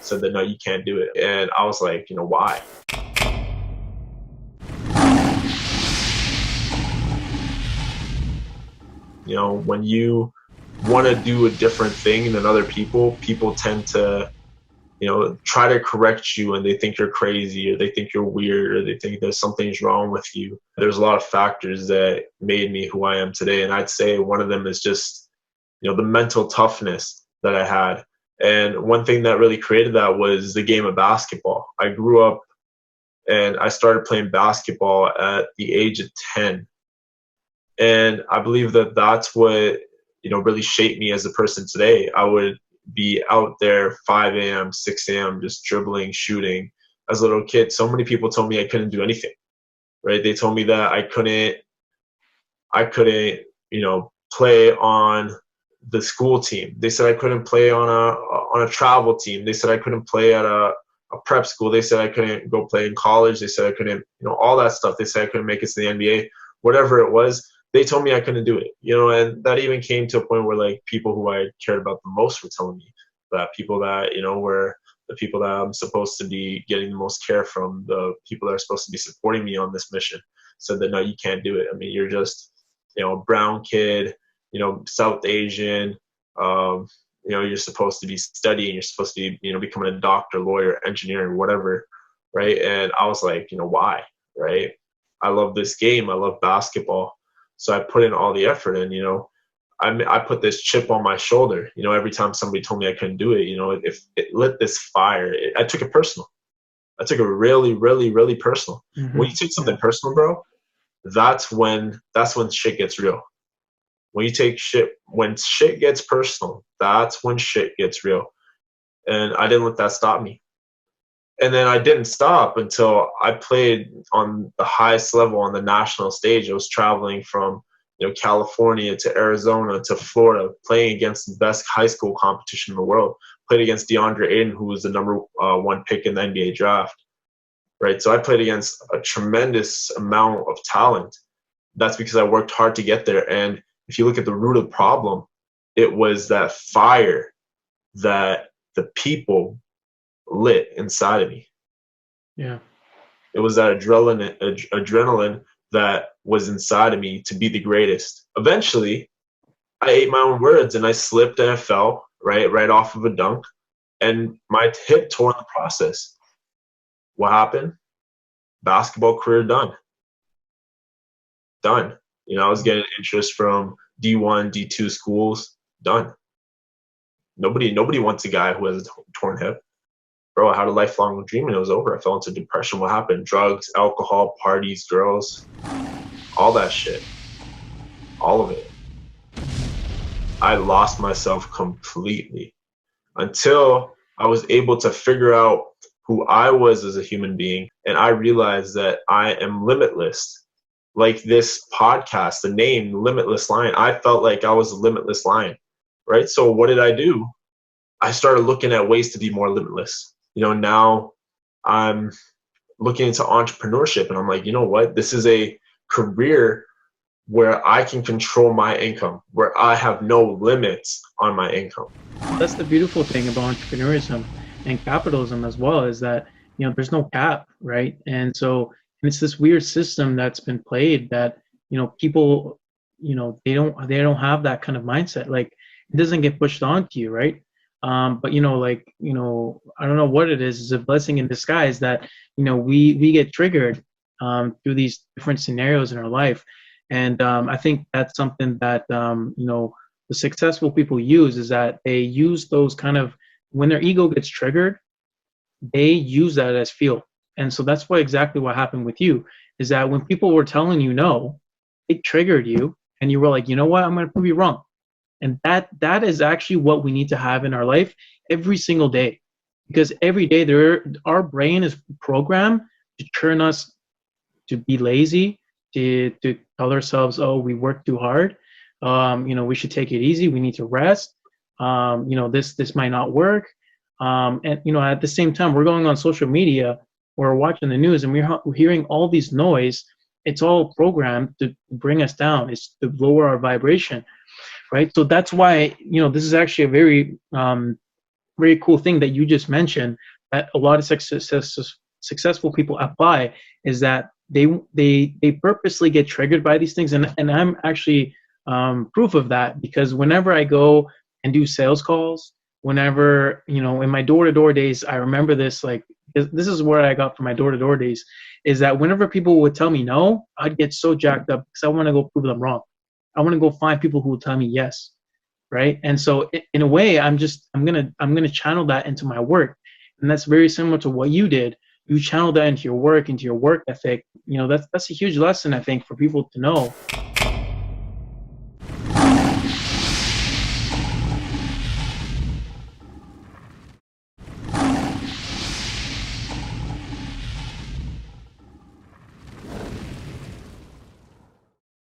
said that, no, you can't do it. And I was like, why? When you want to do a different thing than other people, people tend to, try to correct you, and they think you're crazy, or they think you're weird, or they think there's something's wrong with you. There's a lot of factors that made me who I am today. And I'd say one of them is just, the mental toughness that I had. And one thing that really created that was the game of basketball. I grew up and I started playing basketball at the age of 10. And I believe that that's what, really shaped me as a person today. I would be out there 5 a.m., 6 a.m., just dribbling, shooting. As a little kid, so many people told me I couldn't do anything, right? They told me that I couldn't, play on the school team. They said I couldn't play on a travel team. They said I couldn't play at a prep school. They said I couldn't go play in college. They said I couldn't, all that stuff. They said I couldn't make it to the NBA. Whatever it was, they told me I couldn't do it, and that even came to a point where, like, people who I cared about the most were telling me that, people that, were the people that I'm supposed to be getting the most care from, the people that are supposed to be supporting me on this mission, said that, no, you can't do it. I mean, you're just, a brown kid, South Asian, you're supposed to be studying, you're supposed to be, becoming a doctor, lawyer, engineer, whatever, right? And I was like, why, right? I love this game. I love basketball. So I put in all the effort, and, I put this chip on my shoulder, every time somebody told me I couldn't do it, if it lit this fire, I took it personal. I took it really, really, really personal. Mm-hmm. When you take something personal, bro, that's when shit gets real. When shit gets personal, that's when shit gets real. And I didn't let that stop me. And then I didn't stop until I played on the highest level on the national stage. I was traveling from, California to Arizona to Florida, playing against the best high school competition in the world. Played against DeAndre Ayton, who was the number one pick in the NBA draft. Right. So I played against a tremendous amount of talent. That's because I worked hard to get there. And if you look at the root of the problem, it was that fire that the people lit inside of me. Yeah. It was that adrenaline that was inside of me to be the greatest. Eventually, I ate my own words, and I slipped and I fell right off of a dunk, and my hip tore in the process. What happened? Basketball career done. I was getting interest from D1, D2 schools. Done. Nobody wants a guy who has a torn hip. Bro, I had a lifelong dream, and it was over. I fell into depression. What happened? Drugs, alcohol, parties, girls, all that shit. All of it. I lost myself completely until I was able to figure out who I was as a human being, and I realized that I am limitless. Like this podcast, the name Limitless Lion, I felt like I was a limitless lion, right? So what did I do? I started looking at ways to be more limitless. Now I'm looking into entrepreneurship, and I'm like, what? This is a career where I can control my income, where I have no limits on my income. That's the beautiful thing about entrepreneurism and capitalism as well, is that, there's no cap, right? And so it's this weird system that's been played that, people, they don't have that kind of mindset. Like, it doesn't get pushed onto you, right? But I don't know what it is. It's a blessing in disguise that, we get triggered through these different scenarios in our life. And I think that's something that, the successful people use, is that they use those kind of, when their ego gets triggered, they use that as fuel. And so that's exactly what happened with you, is that when people were telling you no, it triggered you, and you were like, you know what, I'm going to prove you wrong. And that is actually what we need to have in our life every single day, because every day our brain is programmed to turn us to be lazy, to tell ourselves, oh, we work too hard, we should take it easy, we need to rest, this might not work, and at the same time we're going on social media or watching the news, and we're hearing all these noise. It's all programmed to bring us down. It's to lower our vibration. Right. So that's why, this is actually a very very cool thing that you just mentioned that a lot of successful people apply is that they purposely get triggered by these things, and I'm actually proof of that, because whenever I go and do sales calls, whenever, you know, in my door-to-door days, I remember this, like, this is where I got from my door-to-door days, is that whenever people would tell me no, I'd get so jacked up because I want to go prove them wrong. I want to go find people who will tell me yes, right? And so in a way, I'm gonna channel that into my work, and that's very similar to what you did. You channel that into your work ethic. You know, that's a huge lesson, I think, for people to know.